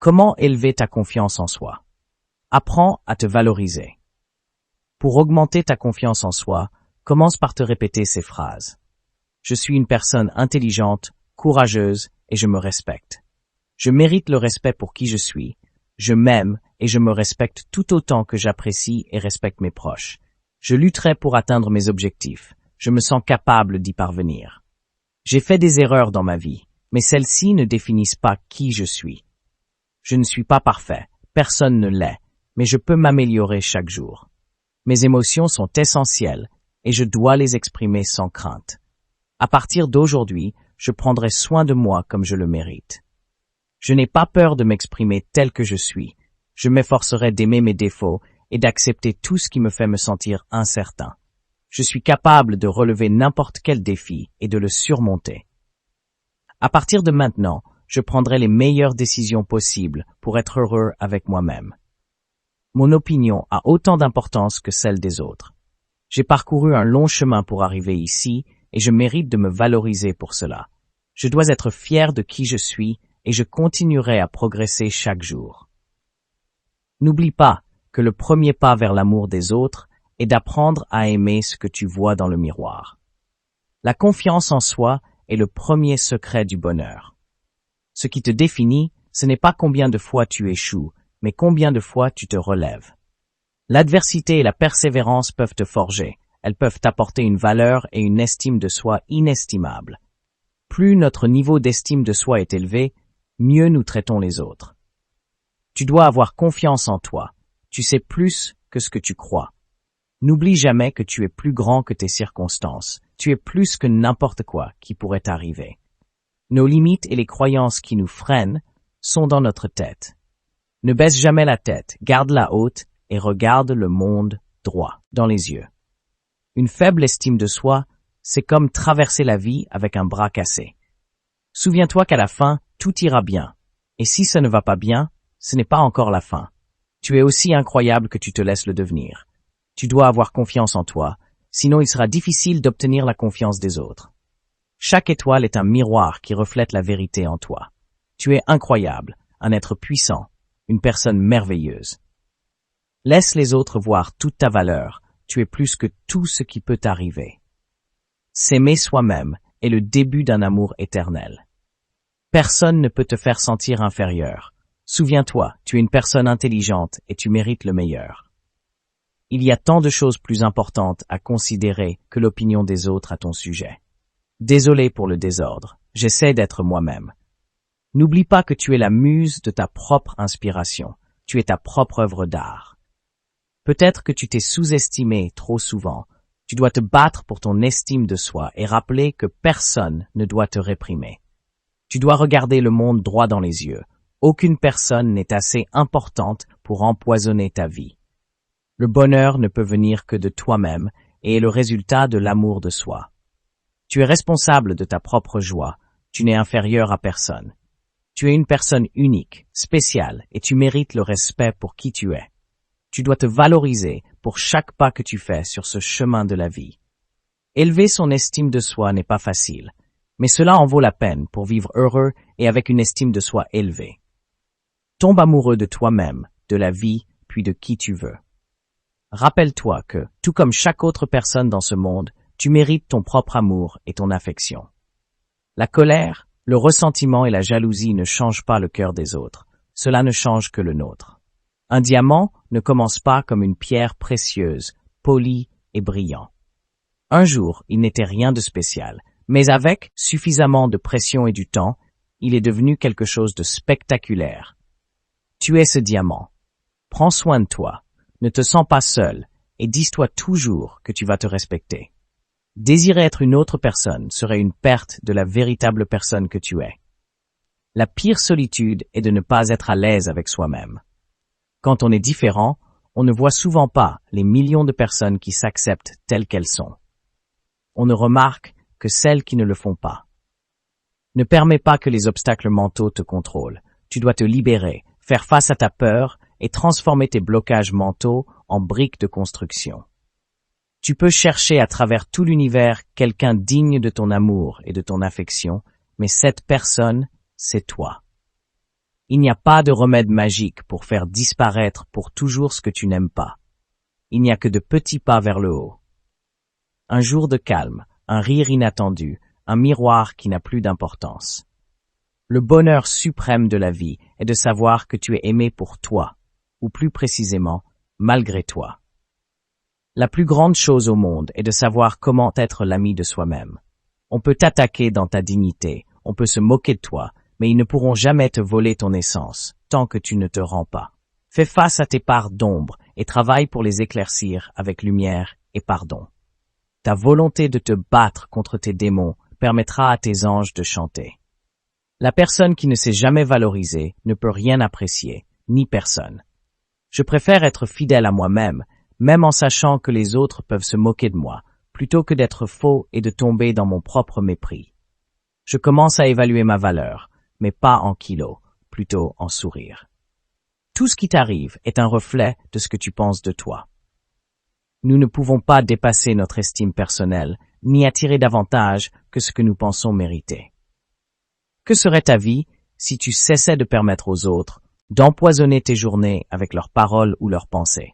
Comment élever ta confiance en soi? Apprends à te valoriser. Pour augmenter ta confiance en soi, commence par te répéter ces phrases. Je suis une personne intelligente, courageuse et je me respecte. Je mérite le respect pour qui je suis. Je m'aime et je me respecte tout autant que j'apprécie et respecte mes proches. Je lutterai pour atteindre mes objectifs. Je me sens capable d'y parvenir. J'ai fait des erreurs dans ma vie, mais celles-ci ne définissent pas qui je suis. Je ne suis pas parfait, personne ne l'est, mais je peux m'améliorer chaque jour. Mes émotions sont essentielles et je dois les exprimer sans crainte. À partir d'aujourd'hui, je prendrai soin de moi comme je le mérite. Je n'ai pas peur de m'exprimer tel que je suis. Je m'efforcerai d'aimer mes défauts et d'accepter tout ce qui me fait me sentir incertain. Je suis capable de relever n'importe quel défi et de le surmonter. À partir de maintenant, je prendrai les meilleures décisions possibles pour être heureux avec moi-même. Mon opinion a autant d'importance que celle des autres. J'ai parcouru un long chemin pour arriver ici et je mérite de me valoriser pour cela. Je dois être fier de qui je suis et je continuerai à progresser chaque jour. N'oublie pas que le premier pas vers l'amour des autres est d'apprendre à aimer ce que tu vois dans le miroir. La confiance en soi est le premier secret du bonheur. Ce qui te définit, ce n'est pas combien de fois tu échoues, mais combien de fois tu te relèves. L'adversité et la persévérance peuvent te forger, elles peuvent t'apporter une valeur et une estime de soi inestimables. Plus notre niveau d'estime de soi est élevé, mieux nous traitons les autres. Tu dois avoir confiance en toi. Tu sais plus que ce que tu crois. N'oublie jamais que tu es plus grand que tes circonstances. Tu es plus que n'importe quoi qui pourrait t'arriver. Nos limites et les croyances qui nous freinent sont dans notre tête. Ne baisse jamais la tête, garde-la haute et regarde le monde droit dans les yeux. Une faible estime de soi, c'est comme traverser la vie avec un bras cassé. Souviens-toi qu'à la fin, tout ira bien. Et si ça ne va pas bien, ce n'est pas encore la fin. Tu es aussi incroyable que tu te laisses le devenir. Tu dois avoir confiance en toi, sinon il sera difficile d'obtenir la confiance des autres. Chaque étoile est un miroir qui reflète la vérité en toi. Tu es incroyable, un être puissant, une personne merveilleuse. Laisse les autres voir toute ta valeur, tu es plus que tout ce qui peut t'arriver. S'aimer soi-même est le début d'un amour éternel. Personne ne peut te faire sentir inférieur. Souviens-toi, tu es une personne intelligente et tu mérites le meilleur. Il y a tant de choses plus importantes à considérer que l'opinion des autres à ton sujet. Désolé pour le désordre, j'essaie d'être moi-même. N'oublie pas que tu es la muse de ta propre inspiration, tu es ta propre œuvre d'art. Peut-être que tu t'es sous-estimé trop souvent, tu dois te battre pour ton estime de soi et rappeler que personne ne doit te réprimer. Tu dois regarder le monde droit dans les yeux. Aucune personne n'est assez importante pour empoisonner ta vie. Le bonheur ne peut venir que de toi-même et est le résultat de l'amour de soi. Tu es responsable de ta propre joie, tu n'es inférieur à personne. Tu es une personne unique, spéciale et tu mérites le respect pour qui tu es. Tu dois te valoriser pour chaque pas que tu fais sur ce chemin de la vie. Élever son estime de soi n'est pas facile, mais cela en vaut la peine pour vivre heureux et avec une estime de soi élevée. Tombe amoureux de toi-même, de la vie, puis de qui tu veux. Rappelle-toi que, tout comme chaque autre personne dans ce monde, tu mérites ton propre amour et ton affection. La colère, le ressentiment et la jalousie ne changent pas le cœur des autres. Cela ne change que le nôtre. Un diamant ne commence pas comme une pierre précieuse, polie et brillant. Un jour, il n'était rien de spécial, mais avec suffisamment de pression et du temps, il est devenu quelque chose de spectaculaire. Tu es ce diamant. Prends soin de toi, ne te sens pas seul et dis-toi toujours que tu vas te respecter. Désirer être une autre personne serait une perte de la véritable personne que tu es. La pire solitude est de ne pas être à l'aise avec soi-même. Quand on est différent, on ne voit souvent pas les millions de personnes qui s'acceptent telles qu'elles sont. On ne remarque que celles qui ne le font pas. Ne permets pas que les obstacles mentaux te contrôlent. Tu dois te libérer, faire face à ta peur et transformer tes blocages mentaux en briques de construction. Tu peux chercher à travers tout l'univers quelqu'un digne de ton amour et de ton affection, mais cette personne, c'est toi. Il n'y a pas de remède magique pour faire disparaître pour toujours ce que tu n'aimes pas. Il n'y a que de petits pas vers le haut. Un jour de calme, un rire inattendu, un miroir qui n'a plus d'importance. Le bonheur suprême de la vie est de savoir que tu es aimé pour toi, ou plus précisément, malgré toi. La plus grande chose au monde est de savoir comment être l'ami de soi-même. On peut t'attaquer dans ta dignité, on peut se moquer de toi, mais ils ne pourront jamais te voler ton essence, tant que tu ne te rends pas. Fais face à tes parts d'ombre et travaille pour les éclaircir avec lumière et pardon. Ta volonté de te battre contre tes démons permettra à tes anges de chanter. La personne qui ne s'est jamais valorisée ne peut rien apprécier, ni personne. Je préfère être fidèle à moi-même, même en sachant que les autres peuvent se moquer de moi, plutôt que d'être faux et de tomber dans mon propre mépris. Je commence à évaluer ma valeur, mais pas en kilos, plutôt en sourire. Tout ce qui t'arrive est un reflet de ce que tu penses de toi. Nous ne pouvons pas dépasser notre estime personnelle, ni attirer davantage que ce que nous pensons mériter. Que serait ta vie si tu cessais de permettre aux autres d'empoisonner tes journées avec leurs paroles ou leurs pensées?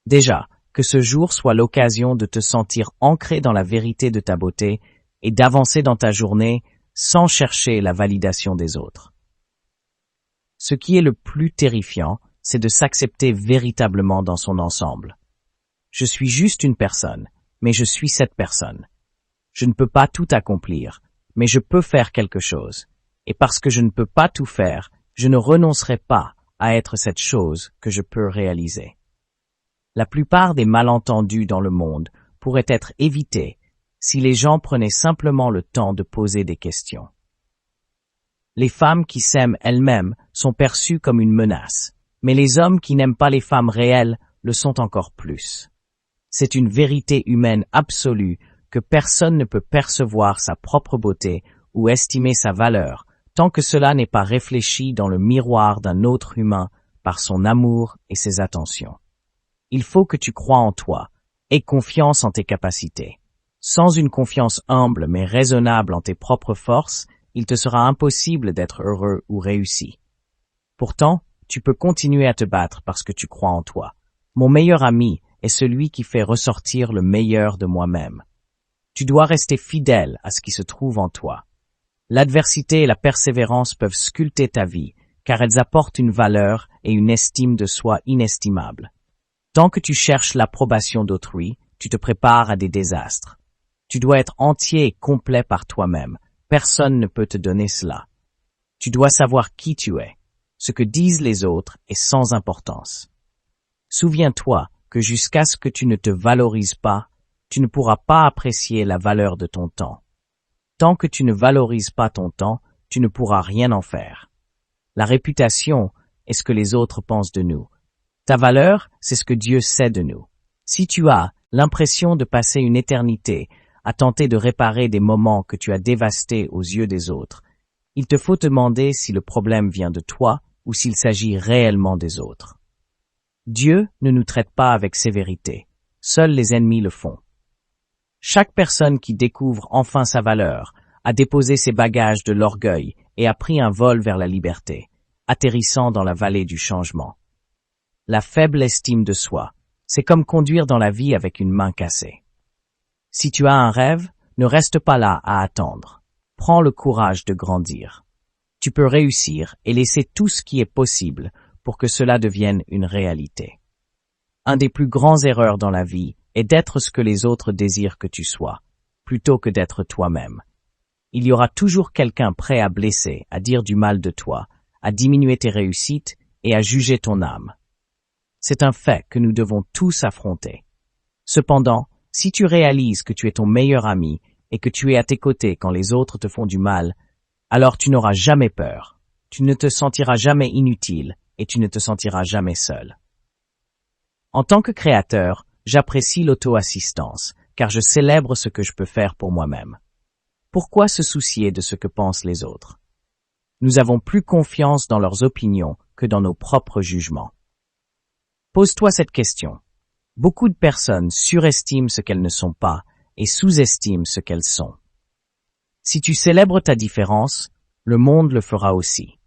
Déjà, que ce jour soit l'occasion de te sentir ancré dans la vérité de ta beauté et d'avancer dans ta journée sans chercher la validation des autres. Ce qui est le plus terrifiant, c'est de s'accepter véritablement dans son ensemble. Je suis juste une personne, mais je suis cette personne. Je ne peux pas tout accomplir, mais je peux faire quelque chose. Et parce que je ne peux pas tout faire, je ne renoncerai pas à être cette chose que je peux réaliser. La plupart des malentendus dans le monde pourraient être évités si les gens prenaient simplement le temps de poser des questions. Les femmes qui s'aiment elles-mêmes sont perçues comme une menace, mais les hommes qui n'aiment pas les femmes réelles le sont encore plus. C'est une vérité humaine absolue que personne ne peut percevoir sa propre beauté ou estimer sa valeur tant que cela n'est pas réfléchi dans le miroir d'un autre humain par son amour et ses attentions. Il faut que tu crois en toi, aie confiance en tes capacités. Sans une confiance humble mais raisonnable en tes propres forces, il te sera impossible d'être heureux ou réussi. Pourtant, tu peux continuer à te battre parce que tu crois en toi. Mon meilleur ami est celui qui fait ressortir le meilleur de moi-même. Tu dois rester fidèle à ce qui se trouve en toi. L'adversité et la persévérance peuvent sculpter ta vie, car elles apportent une valeur et une estime de soi inestimables. Tant que tu cherches l'approbation d'autrui, tu te prépares à des désastres. Tu dois être entier et complet par toi-même. Personne ne peut te donner cela. Tu dois savoir qui tu es. Ce que disent les autres est sans importance. Souviens-toi que jusqu'à ce que tu ne te valorises pas, tu ne pourras pas apprécier la valeur de ton temps. Tant que tu ne valorises pas ton temps, tu ne pourras rien en faire. La réputation est ce que les autres pensent de nous. Ta valeur, c'est ce que Dieu sait de nous. Si tu as l'impression de passer une éternité à tenter de réparer des moments que tu as dévastés aux yeux des autres, il te faut te demander si le problème vient de toi ou s'il s'agit réellement des autres. Dieu ne nous traite pas avec sévérité. Seuls les ennemis le font. Chaque personne qui découvre enfin sa valeur a déposé ses bagages de l'orgueil et a pris un vol vers la liberté, atterrissant dans la vallée du changement. La faible estime de soi, c'est comme conduire dans la vie avec une main cassée. Si tu as un rêve, ne reste pas là à attendre. Prends le courage de grandir. Tu peux réussir et laisser tout ce qui est possible pour que cela devienne une réalité. Un des plus grands erreurs dans la vie est d'être ce que les autres désirent que tu sois, plutôt que d'être toi-même. Il y aura toujours quelqu'un prêt à blesser, à dire du mal de toi, à diminuer tes réussites et à juger ton âme. C'est un fait que nous devons tous affronter. Cependant, si tu réalises que tu es ton meilleur ami et que tu es à tes côtés quand les autres te font du mal, alors tu n'auras jamais peur, tu ne te sentiras jamais inutile et tu ne te sentiras jamais seul. En tant que créateur, j'apprécie l'auto-assistance, car je célèbre ce que je peux faire pour moi-même. Pourquoi se soucier de ce que pensent les autres? Nous avons plus confiance dans leurs opinions que dans nos propres jugements. Pose-toi cette question. Beaucoup de personnes surestiment ce qu'elles ne sont pas et sous-estiment ce qu'elles sont. Si tu célèbres ta différence, le monde le fera aussi.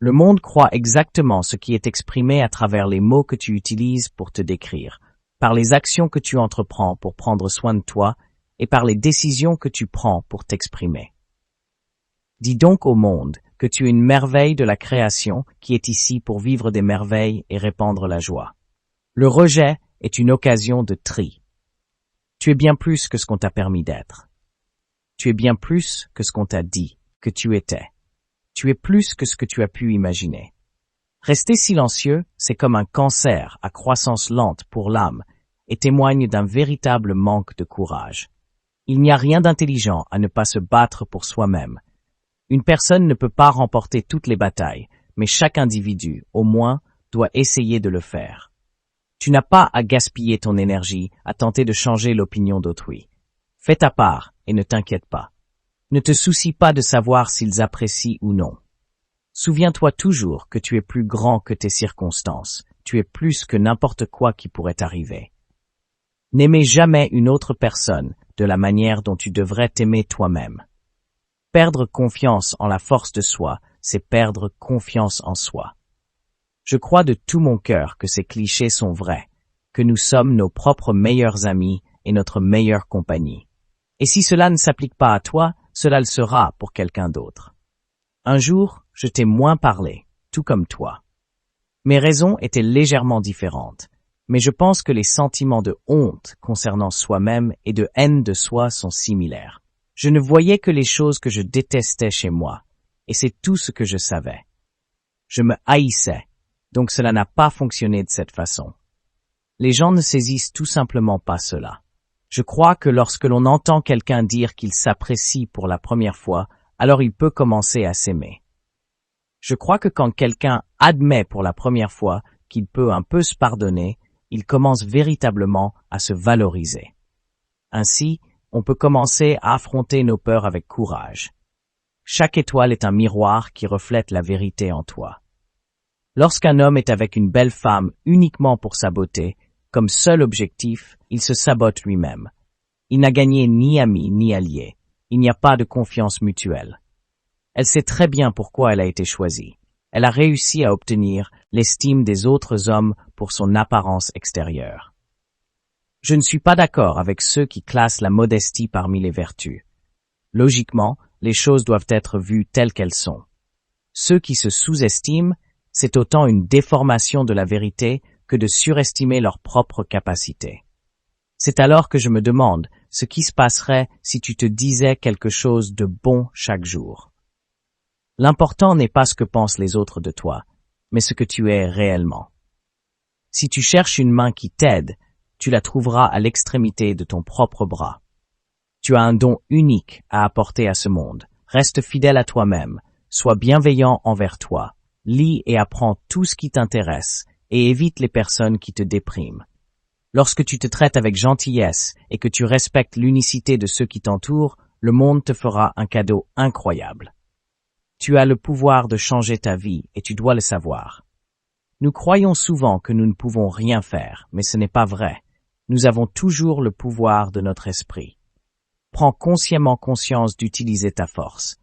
Le monde croit exactement ce qui est exprimé à travers les mots que tu utilises pour te décrire, par les actions que tu entreprends pour prendre soin de toi et par les décisions que tu prends pour t'exprimer. Dis donc au monde que tu es une merveille de la création qui est ici pour vivre des merveilles et répandre la joie. Le rejet est une occasion de tri. Tu es bien plus que ce qu'on t'a permis d'être. Tu es bien plus que ce qu'on t'a dit que tu étais. Tu es plus que ce que tu as pu imaginer. Rester silencieux, c'est comme un cancer à croissance lente pour l'âme et témoigne d'un véritable manque de courage. Il n'y a rien d'intelligent à ne pas se battre pour soi-même. Une personne ne peut pas remporter toutes les batailles, mais chaque individu, au moins, doit essayer de le faire. Tu n'as pas à gaspiller ton énergie à tenter de changer l'opinion d'autrui. Fais ta part et ne t'inquiète pas. Ne te soucie pas de savoir s'ils apprécient ou non. Souviens-toi toujours que tu es plus grand que tes circonstances, tu es plus que n'importe quoi qui pourrait arriver. N'aimez jamais une autre personne de la manière dont tu devrais t'aimer toi-même. Perdre confiance en la force de soi, c'est perdre confiance en soi. Je crois de tout mon cœur que ces clichés sont vrais, que nous sommes nos propres meilleurs amis et notre meilleure compagnie. Et si cela ne s'applique pas à toi, cela le sera pour quelqu'un d'autre. Un jour, je t'ai moins parlé, tout comme toi. Mes raisons étaient légèrement différentes, mais je pense que les sentiments de honte concernant soi-même et de haine de soi sont similaires. Je ne voyais que les choses que je détestais chez moi, et c'est tout ce que je savais. Je me haïssais, donc cela n'a pas fonctionné de cette façon. Les gens ne saisissent tout simplement pas cela. Je crois que lorsque l'on entend quelqu'un dire qu'il s'apprécie pour la première fois, alors il peut commencer à s'aimer. Je crois que quand quelqu'un admet pour la première fois qu'il peut un peu se pardonner, il commence véritablement à se valoriser. Ainsi, on peut commencer à affronter nos peurs avec courage. Chaque étoile est un miroir qui reflète la vérité en toi. Lorsqu'un homme est avec une belle femme uniquement pour sa beauté, comme seul objectif, il se sabote lui-même. Il n'a gagné ni ami ni allié. Il n'y a pas de confiance mutuelle. Elle sait très bien pourquoi elle a été choisie. Elle a réussi à obtenir l'estime des autres hommes pour son apparence extérieure. Je ne suis pas d'accord avec ceux qui classent la modestie parmi les vertus. Logiquement, les choses doivent être vues telles qu'elles sont. Ceux qui se sous-estiment, c'est autant une déformation de la vérité que de surestimer leurs propres capacités. C'est alors que je me demande ce qui se passerait si tu te disais quelque chose de bon chaque jour. L'important n'est pas ce que pensent les autres de toi, mais ce que tu es réellement. Si tu cherches une main qui t'aide, tu la trouveras à l'extrémité de ton propre bras. Tu as un don unique à apporter à ce monde. Reste fidèle à toi-même, sois bienveillant envers toi, lis et apprends tout ce qui t'intéresse et évite les personnes qui te dépriment. Lorsque tu te traites avec gentillesse et que tu respectes l'unicité de ceux qui t'entourent, le monde te fera un cadeau incroyable. Tu as le pouvoir de changer ta vie et tu dois le savoir. Nous croyons souvent que nous ne pouvons rien faire, mais ce n'est pas vrai. Nous avons toujours le pouvoir de notre esprit. Prends consciemment conscience d'utiliser ta force.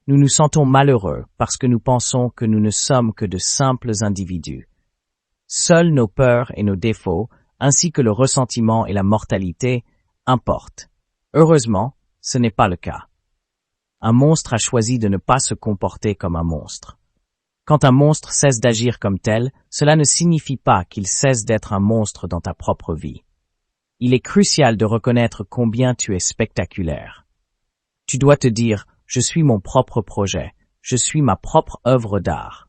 Nous nous sentons malheureux parce que nous pensons que nous ne sommes que de simples individus. Seuls nos peurs et nos défauts, ainsi que le ressentiment et la mortalité, importent. Heureusement, ce n'est pas le cas. Un monstre a choisi de ne pas se comporter comme un monstre. Quand un monstre cesse d'agir comme tel, cela ne signifie pas qu'il cesse d'être un monstre dans ta propre vie. Il est crucial de reconnaître combien tu es spectaculaire. Tu dois te dire, je suis mon propre projet, je suis ma propre œuvre d'art.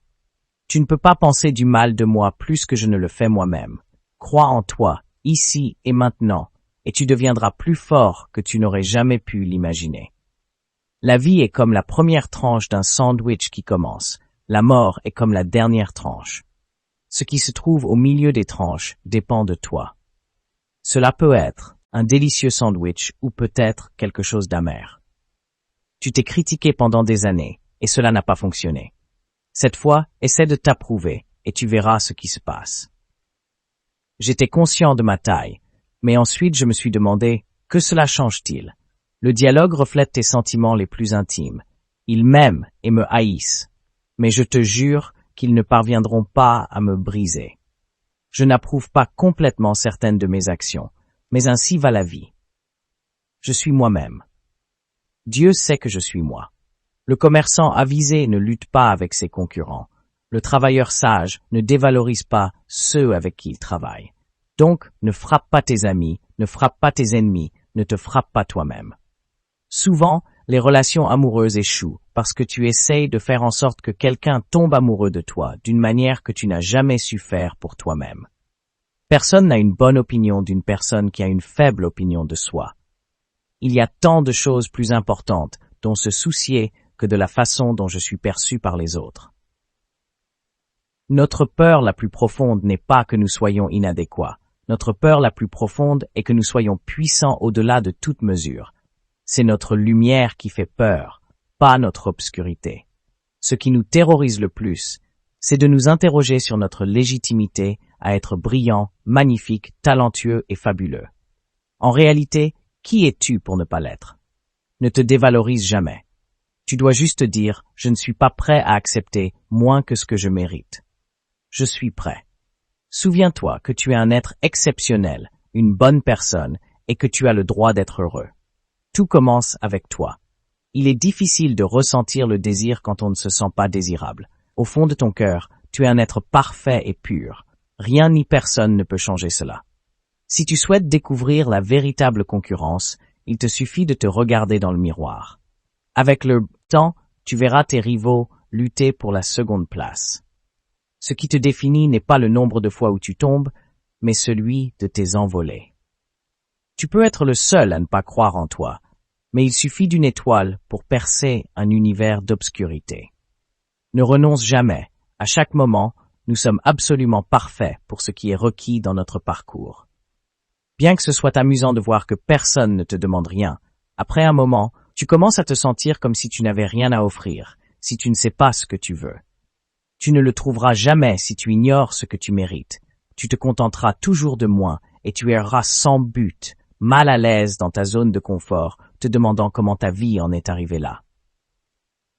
Tu ne peux pas penser du mal de moi plus que je ne le fais moi-même. Crois en toi, ici et maintenant, et tu deviendras plus fort que tu n'aurais jamais pu l'imaginer. La vie est comme la première tranche d'un sandwich qui commence. La mort est comme la dernière tranche. Ce qui se trouve au milieu des tranches dépend de toi. Cela peut être un délicieux sandwich ou peut-être quelque chose d'amer. Tu t'es critiqué pendant des années et cela n'a pas fonctionné. Cette fois, essaie de t'approuver et tu verras ce qui se passe. J'étais conscient de ma taille, mais ensuite je me suis demandé, que cela change-t-il? Le dialogue reflète tes sentiments les plus intimes. Ils m'aiment et me haïssent. Mais je te jure, qu'ils ne parviendront pas à me briser. Je n'approuve pas complètement certaines de mes actions, mais ainsi va la vie. Je suis moi-même. Dieu sait que je suis moi. Le commerçant avisé ne lutte pas avec ses concurrents. Le travailleur sage ne dévalorise pas ceux avec qui il travaille. Donc, ne frappe pas tes amis, ne frappe pas tes ennemis, ne te frappe pas toi-même. Souvent, les relations amoureuses échouent parce que tu essayes de faire en sorte que quelqu'un tombe amoureux de toi d'une manière que tu n'as jamais su faire pour toi-même. Personne n'a une bonne opinion d'une personne qui a une faible opinion de soi. Il y a tant de choses plus importantes dont se soucier que de la façon dont je suis perçu par les autres. Notre peur la plus profonde n'est pas que nous soyons inadéquats. Notre peur la plus profonde est que nous soyons puissants au-delà de toute mesure. C'est notre lumière qui fait peur, pas notre obscurité. Ce qui nous terrorise le plus, c'est de nous interroger sur notre légitimité à être brillant, magnifique, talentueux et fabuleux. En réalité, qui es-tu pour ne pas l'être? Ne te dévalorise jamais. Tu dois juste dire « Je ne suis pas prêt à accepter moins que ce que je mérite. Je suis prêt. » Souviens-toi que tu es un être exceptionnel, une bonne personne, et que tu as le droit d'être heureux. Tout commence avec toi. Il est difficile de ressentir le désir quand on ne se sent pas désirable. Au fond de ton cœur, tu es un être parfait et pur. Rien ni personne ne peut changer cela. Si tu souhaites découvrir la véritable concurrence, il te suffit de te regarder dans le miroir. Avec le temps, tu verras tes rivaux lutter pour la seconde place. Ce qui te définit n'est pas le nombre de fois où tu tombes, mais celui de tes envolées. Tu peux être le seul à ne pas croire en toi, mais il suffit d'une étoile pour percer un univers d'obscurité. Ne renonce jamais. À chaque moment, nous sommes absolument parfaits pour ce qui est requis dans notre parcours. Bien que ce soit amusant de voir que personne ne te demande rien, après un moment, tu commences à te sentir comme si tu n'avais rien à offrir, si tu ne sais pas ce que tu veux. Tu ne le trouveras jamais si tu ignores ce que tu mérites. Tu te contenteras toujours de moins et tu erreras sans but, mal à l'aise dans ta zone de confort, te demandant comment ta vie en est arrivée là.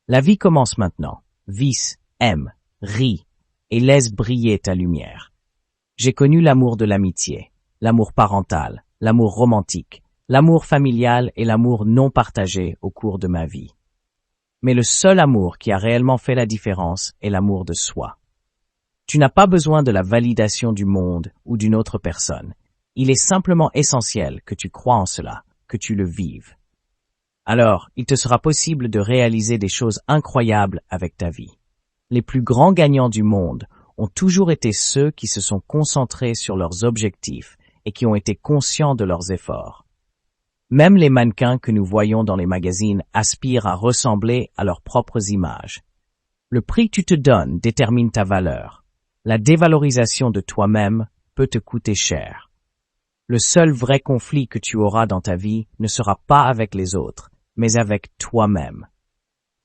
La vie commence maintenant. Vis, aime, ris et laisse briller ta lumière. J'ai connu l'amour de l'amitié, l'amour parental, l'amour romantique, l'amour familial et l'amour non partagé au cours de ma vie. Mais le seul amour qui a réellement fait la différence est l'amour de soi. Tu n'as pas besoin de la validation du monde ou d'une autre personne. Il est simplement essentiel que tu crois en cela, que tu le vives. Alors, il te sera possible de réaliser des choses incroyables avec ta vie. Les plus grands gagnants du monde ont toujours été ceux qui se sont concentrés sur leurs objectifs et qui ont été conscients de leurs efforts. Même les mannequins que nous voyons dans les magazines aspirent à ressembler à leurs propres images. Le prix que tu te donnes détermine ta valeur. La dévalorisation de toi-même peut te coûter cher. Le seul vrai conflit que tu auras dans ta vie ne sera pas avec les autres, mais avec toi-même.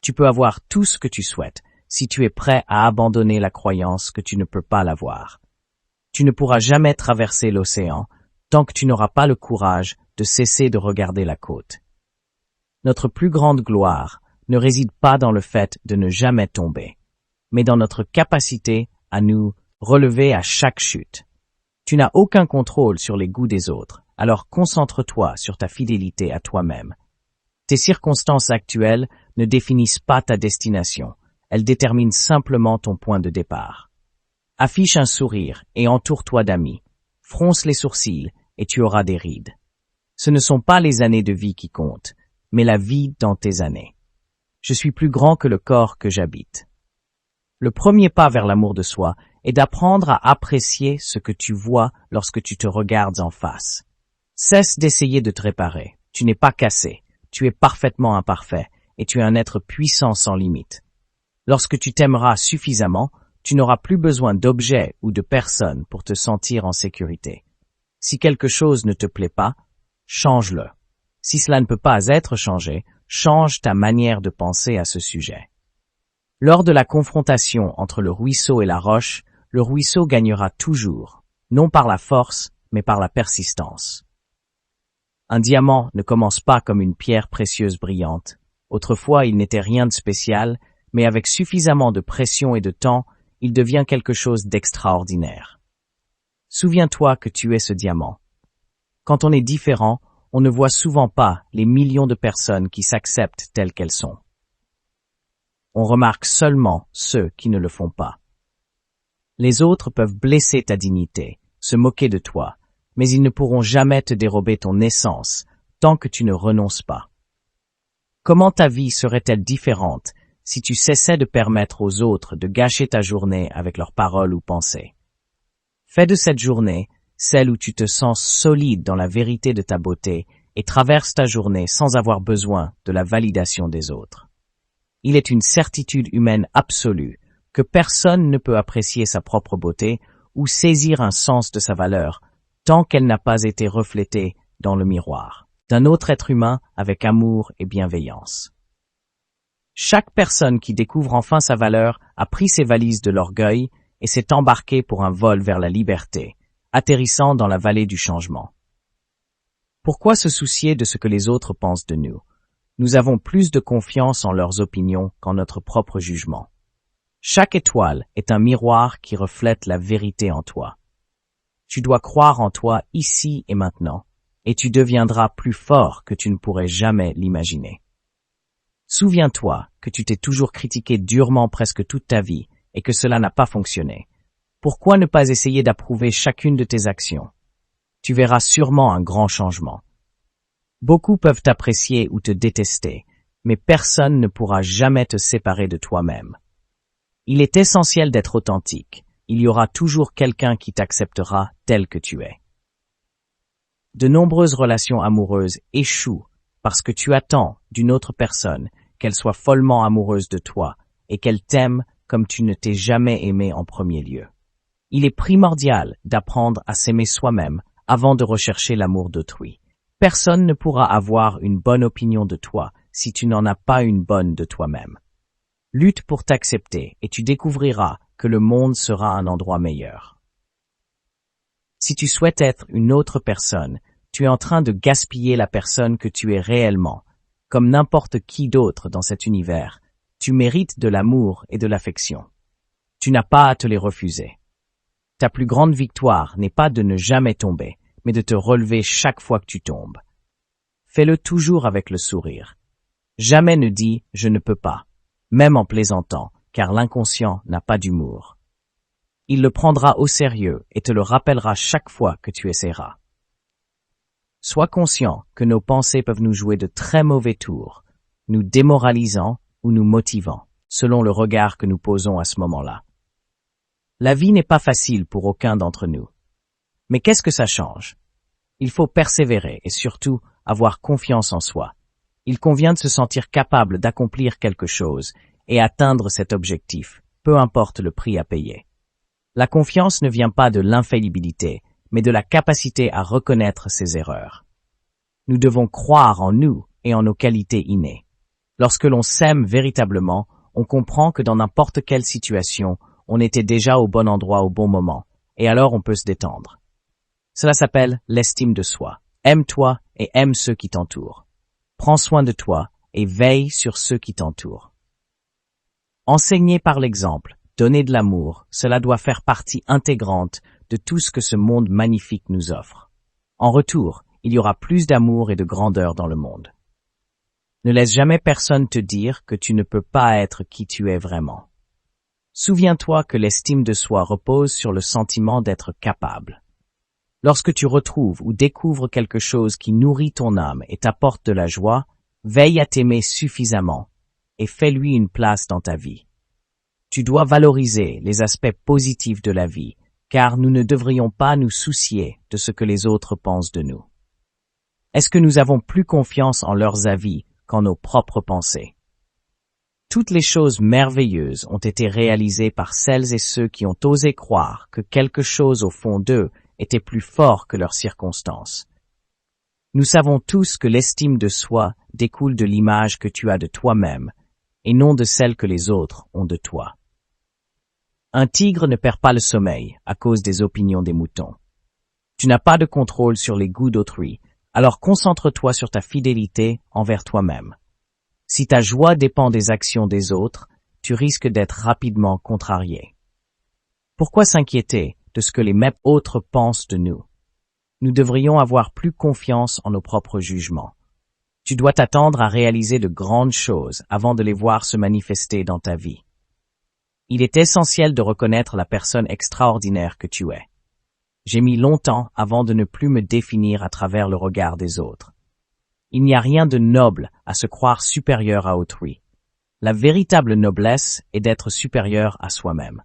Tu peux avoir tout ce que tu souhaites si tu es prêt à abandonner la croyance que tu ne peux pas l'avoir. Tu ne pourras jamais traverser l'océan tant que tu n'auras pas le courage de cesser de regarder la côte. Notre plus grande gloire ne réside pas dans le fait de ne jamais tomber, mais dans notre capacité à nous relever à chaque chute. Tu n'as aucun contrôle sur les goûts des autres, alors concentre-toi sur ta fidélité à toi-même. Tes circonstances actuelles ne définissent pas ta destination, elles déterminent simplement ton point de départ. Affiche un sourire et entoure-toi d'amis, fronce les sourcils et tu auras des rides. Ce ne sont pas les années de vie qui comptent, mais la vie dans tes années. Je suis plus grand que le corps que j'habite. Le premier pas vers l'amour de soi est d'apprendre à apprécier ce que tu vois lorsque tu te regardes en face. Cesse d'essayer de te réparer. Tu n'es pas cassé. Tu es parfaitement imparfait et tu es un être puissant sans limite. Lorsque tu t'aimeras suffisamment, tu n'auras plus besoin d'objets ou de personnes pour te sentir en sécurité. Si quelque chose ne te plaît pas, change-le. Si cela ne peut pas être changé, change ta manière de penser à ce sujet. Lors de la confrontation entre le ruisseau et la roche, le ruisseau gagnera toujours, non par la force, mais par la persistance. Un diamant ne commence pas comme une pierre précieuse brillante. Autrefois, il n'était rien de spécial, mais avec suffisamment de pression et de temps, il devient quelque chose d'extraordinaire. Souviens-toi que tu es ce diamant. Quand on est différent, on ne voit souvent pas les millions de personnes qui s'acceptent telles qu'elles sont. On remarque seulement ceux qui ne le font pas. Les autres peuvent blesser ta dignité, se moquer de toi, mais ils ne pourront jamais te dérober ton essence tant que tu ne renonces pas. Comment ta vie serait-elle différente si tu cessais de permettre aux autres de gâcher ta journée avec leurs paroles ou pensées? Fais de cette journée celle où tu te sens solide dans la vérité de ta beauté et traverse ta journée sans avoir besoin de la validation des autres. Il est une certitude humaine absolue que personne ne peut apprécier sa propre beauté ou saisir un sens de sa valeur tant qu'elle n'a pas été reflétée dans le miroir d'un autre être humain avec amour et bienveillance. Chaque personne qui découvre enfin sa valeur a pris ses valises de l'orgueil et s'est embarquée pour un vol vers la liberté, atterrissant dans la vallée du changement. Pourquoi se soucier de ce que les autres pensent de nous? Nous avons plus de confiance en leurs opinions qu'en notre propre jugement. Chaque étoile est un miroir qui reflète la vérité en toi. Tu dois croire en toi ici et maintenant, et tu deviendras plus fort que tu ne pourrais jamais l'imaginer. Souviens-toi que tu t'es toujours critiqué durement presque toute ta vie et que cela n'a pas fonctionné. Pourquoi ne pas essayer d'approuver chacune de tes actions? Tu verras sûrement un grand changement. Beaucoup peuvent t'apprécier ou te détester, mais personne ne pourra jamais te séparer de toi-même. Il est essentiel d'être authentique. Il y aura toujours quelqu'un qui t'acceptera tel que tu es. De nombreuses relations amoureuses échouent parce que tu attends d'une autre personne qu'elle soit follement amoureuse de toi et qu'elle t'aime comme tu ne t'es jamais aimé en premier lieu. Il est primordial d'apprendre à s'aimer soi-même avant de rechercher l'amour d'autrui. Personne ne pourra avoir une bonne opinion de toi si tu n'en as pas une bonne de toi-même. Lutte pour t'accepter et tu découvriras que le monde sera un endroit meilleur. Si tu souhaites être une autre personne, tu es en train de gaspiller la personne que tu es réellement. Comme n'importe qui d'autre dans cet univers, tu mérites de l'amour et de l'affection. Tu n'as pas à te les refuser. Ta plus grande victoire n'est pas de ne jamais tomber, mais de te relever chaque fois que tu tombes. Fais-le toujours avec le sourire. Jamais ne dis « je ne peux pas », même en plaisantant, car l'inconscient n'a pas d'humour. Il le prendra au sérieux et te le rappellera chaque fois que tu essaieras. Sois conscient que nos pensées peuvent nous jouer de très mauvais tours, nous démoralisant ou nous motivant, selon le regard que nous posons à ce moment-là. La vie n'est pas facile pour aucun d'entre nous. Mais qu'est-ce que ça change? Il faut persévérer et surtout avoir confiance en soi. Il convient de se sentir capable d'accomplir quelque chose et atteindre cet objectif, peu importe le prix à payer. La confiance ne vient pas de l'infaillibilité, mais de la capacité à reconnaître ses erreurs. Nous devons croire en nous et en nos qualités innées. Lorsque l'on s'aime véritablement, on comprend que dans n'importe quelle situation, on était déjà au bon endroit au bon moment, et alors on peut se détendre. Cela s'appelle l'estime de soi. Aime-toi et aime ceux qui t'entourent. Prends soin de toi et veille sur ceux qui t'entourent. Enseigner par l'exemple, donner de l'amour, cela doit faire partie intégrante de tout ce que ce monde magnifique nous offre. En retour, il y aura plus d'amour et de grandeur dans le monde. Ne laisse jamais personne te dire que tu ne peux pas être qui tu es vraiment. Souviens-toi que l'estime de soi repose sur le sentiment d'être capable. Lorsque tu retrouves ou découvres quelque chose qui nourrit ton âme et t'apporte de la joie, veille à t'aimer suffisamment et fais-lui une place dans ta vie. Tu dois valoriser les aspects positifs de la vie, car nous ne devrions pas nous soucier de ce que les autres pensent de nous. Est-ce que nous avons plus confiance en leurs avis qu'en nos propres pensées? Toutes les choses merveilleuses ont été réalisées par celles et ceux qui ont osé croire que quelque chose au fond d'eux était plus fort que leurs circonstances. Nous savons tous que l'estime de soi découle de l'image que tu as de toi-même et non de celle que les autres ont de toi. Un tigre ne perd pas le sommeil à cause des opinions des moutons. Tu n'as pas de contrôle sur les goûts d'autrui, alors concentre-toi sur ta fidélité envers toi-même. Si ta joie dépend des actions des autres, tu risques d'être rapidement contrarié. Pourquoi s'inquiéter de ce que les mêmes autres pensent de nous? Nous devrions avoir plus confiance en nos propres jugements. Tu dois t'attendre à réaliser de grandes choses avant de les voir se manifester dans ta vie. Il est essentiel de reconnaître la personne extraordinaire que tu es. J'ai mis longtemps avant de ne plus me définir à travers le regard des autres. Il n'y a rien de noble à se croire supérieur à autrui. La véritable noblesse est d'être supérieur à soi-même.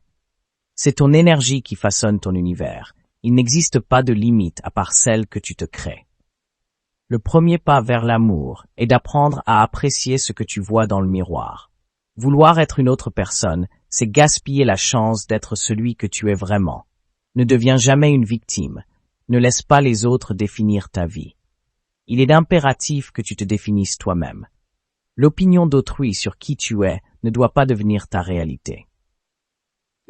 C'est ton énergie qui façonne ton univers. Il n'existe pas de limite à part celle que tu te crées. Le premier pas vers l'amour est d'apprendre à apprécier ce que tu vois dans le miroir. Vouloir être une autre personne, c'est gaspiller la chance d'être celui que tu es vraiment. Ne deviens jamais une victime. Ne laisse pas les autres définir ta vie. Il est impératif que tu te définisses toi-même. L'opinion d'autrui sur qui tu es ne doit pas devenir ta réalité.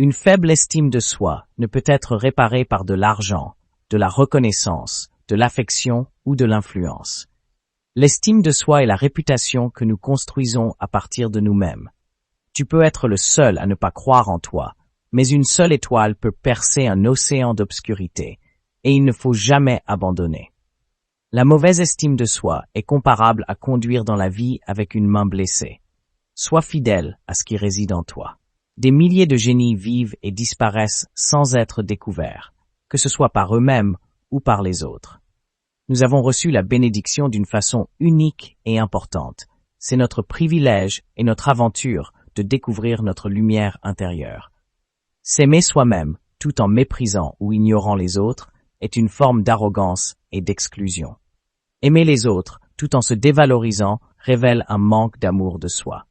Une faible estime de soi ne peut être réparée par de l'argent, de la reconnaissance, de l'affection ou de l'influence. L'estime de soi est la réputation que nous construisons à partir de nous-mêmes. Tu peux être le seul à ne pas croire en toi, mais une seule étoile peut percer un océan d'obscurité, et il ne faut jamais abandonner. La mauvaise estime de soi est comparable à conduire dans la vie avec une main blessée. Sois fidèle à ce qui réside en toi. Des milliers de génies vivent et disparaissent sans être découverts, que ce soit par eux-mêmes ou par les autres. Nous avons reçu la bénédiction d'une façon unique et importante. C'est notre privilège et notre aventure de découvrir notre lumière intérieure. S'aimer soi-même, tout en méprisant ou ignorant les autres, est une forme d'arrogance et d'exclusion. Aimer les autres, tout en se dévalorisant, révèle un manque d'amour de soi.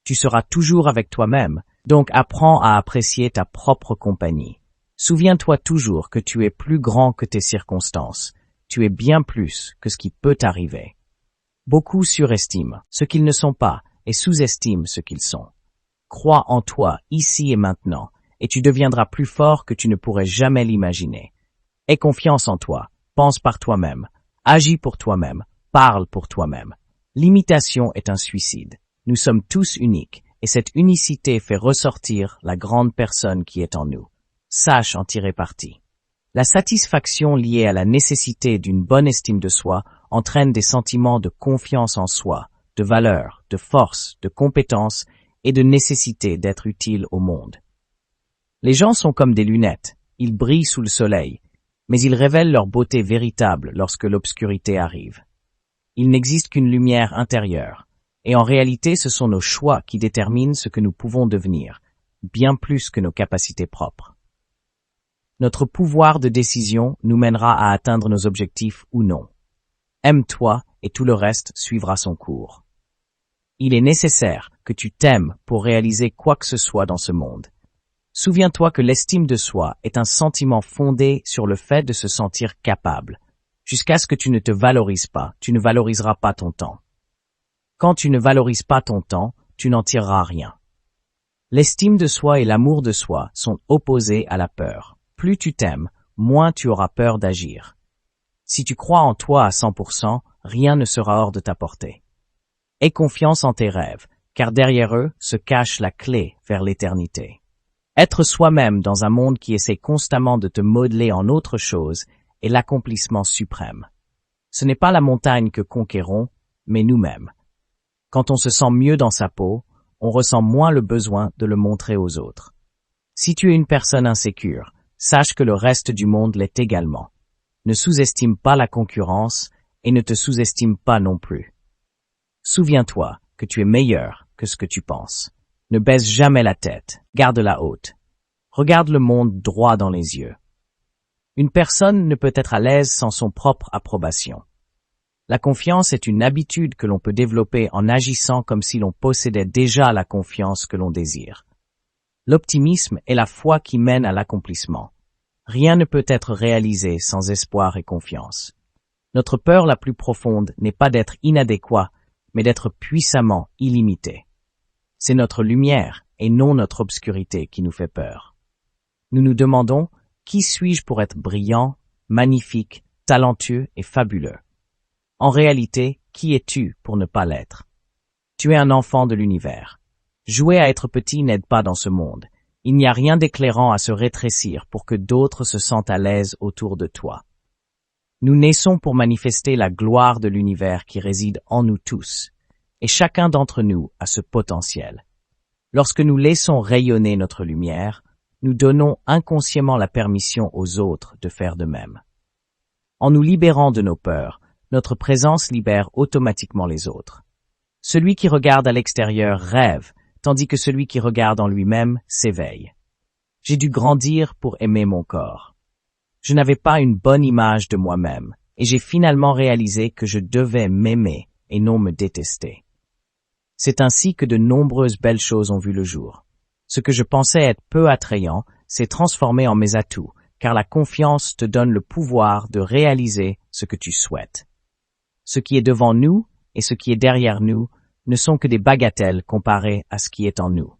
Tu seras toujours avec toi-même, donc apprends à apprécier ta propre compagnie. Souviens-toi toujours que tu es plus grand que tes circonstances. Tu es bien plus que ce qui peut t'arriver. Beaucoup surestiment ce qu'ils ne sont pas et sous-estiment ce qu'ils sont. Crois en toi ici et maintenant, et tu deviendras plus fort que tu ne pourrais jamais l'imaginer. Aie confiance en toi, pense par toi-même, agis pour toi-même, parle pour toi-même. L'imitation est un suicide. Nous sommes tous uniques, et cette unicité fait ressortir la grande personne qui est en nous. Sache en tirer parti. La satisfaction liée à la nécessité d'une bonne estime de soi entraîne des sentiments de confiance en soi, de valeur, de force, de compétence et de nécessité d'être utile au monde. Les gens sont comme des lunettes, ils brillent sous le soleil, mais ils révèlent leur beauté véritable lorsque l'obscurité arrive. Il n'existe qu'une lumière intérieure, et en réalité ce sont nos choix qui déterminent ce que nous pouvons devenir, bien plus que nos capacités propres. Notre pouvoir de décision nous mènera à atteindre nos objectifs ou non. Aime-toi et tout le reste suivra son cours. Il est nécessaire que tu t'aimes pour réaliser quoi que ce soit dans ce monde. Souviens-toi que l'estime de soi est un sentiment fondé sur le fait de se sentir capable. Jusqu'à ce que tu ne te valorises pas, tu ne valoriseras pas ton temps. Quand tu ne valorises pas ton temps, tu n'en tireras rien. L'estime de soi et l'amour de soi sont opposés à la peur. Plus tu t'aimes, moins tu auras peur d'agir. Si tu crois en toi à 100%, rien ne sera hors de ta portée. Aie confiance en tes rêves, car derrière eux se cache la clé vers l'éternité. Être soi-même dans un monde qui essaie constamment de te modeler en autre chose est l'accomplissement suprême. Ce n'est pas la montagne que conquérons, mais nous-mêmes. Quand on se sent mieux dans sa peau, on ressent moins le besoin de le montrer aux autres. Si tu es une personne insécure, sache que le reste du monde l'est également. Ne sous-estime pas la concurrence et ne te sous-estime pas non plus. Souviens-toi que tu es meilleur que ce que tu penses. Ne baisse jamais la tête, garde-la haute. Regarde le monde droit dans les yeux. Une personne ne peut être à l'aise sans son propre approbation. La confiance est une habitude que l'on peut développer en agissant comme si l'on possédait déjà la confiance que l'on désire. L'optimisme est la foi qui mène à l'accomplissement. Rien ne peut être réalisé sans espoir et confiance. Notre peur la plus profonde n'est pas d'être inadéquat, mais d'être puissamment illimité. C'est notre lumière et non notre obscurité qui nous fait peur. Nous nous demandons, qui suis-je pour être brillant, magnifique, talentueux et fabuleux? En réalité, qui es-tu pour ne pas l'être? Tu es un enfant de l'univers. Jouer à être petit n'aide pas dans ce monde. Il n'y a rien d'éclairant à se rétrécir pour que d'autres se sentent à l'aise autour de toi. Nous naissons pour manifester la gloire de l'univers qui réside en nous tous, et chacun d'entre nous a ce potentiel. Lorsque nous laissons rayonner notre lumière, nous donnons inconsciemment la permission aux autres de faire de même. En nous libérant de nos peurs, notre présence libère automatiquement les autres. Celui qui regarde à l'extérieur rêve, tandis que celui qui regarde en lui-même s'éveille. J'ai dû grandir pour aimer mon corps. Je n'avais pas une bonne image de moi-même, et j'ai finalement réalisé que je devais m'aimer et non me détester. C'est ainsi que de nombreuses belles choses ont vu le jour. Ce que je pensais être peu attrayant s'est transformé en mes atouts, car la confiance te donne le pouvoir de réaliser ce que tu souhaites. Ce qui est devant nous et ce qui est derrière nous ne sont que des bagatelles comparées à ce qui est en nous.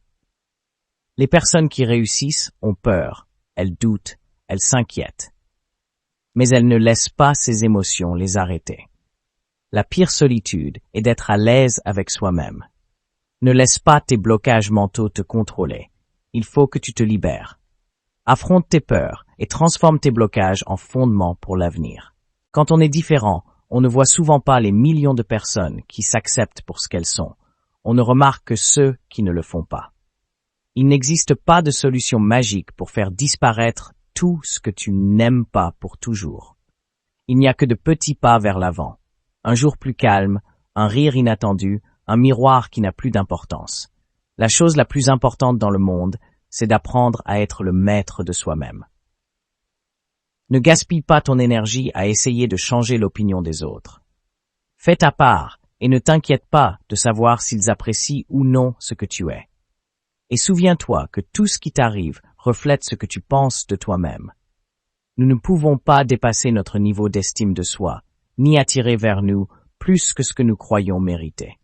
Les personnes qui réussissent ont peur, elles doutent, elles s'inquiètent. Mais elles ne laissent pas ces émotions les arrêter. La pire solitude est d'être à l'aise avec soi-même. Ne laisse pas tes blocages mentaux te contrôler. Il faut que tu te libères. Affronte tes peurs et transforme tes blocages en fondements pour l'avenir. Quand on est différent, on ne voit souvent pas les millions de personnes qui s'acceptent pour ce qu'elles sont. On ne remarque que ceux qui ne le font pas. Il n'existe pas de solution magique pour faire disparaître tout ce que tu n'aimes pas pour toujours. Il n'y a que de petits pas vers l'avant. Un jour plus calme, un rire inattendu, un miroir qui n'a plus d'importance. La chose la plus importante dans le monde, c'est d'apprendre à être le maître de soi-même. Ne gaspille pas ton énergie à essayer de changer l'opinion des autres. Fais ta part et ne t'inquiète pas de savoir s'ils apprécient ou non ce que tu es. Et souviens-toi que tout ce qui t'arrive reflète ce que tu penses de toi-même. Nous ne pouvons pas dépasser notre niveau d'estime de soi, ni attirer vers nous plus que ce que nous croyons mériter.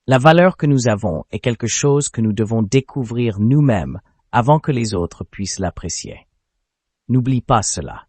La valeur que nous avons est quelque chose que nous devons découvrir nous-mêmes avant que les autres puissent l'apprécier. N'oublie pas cela.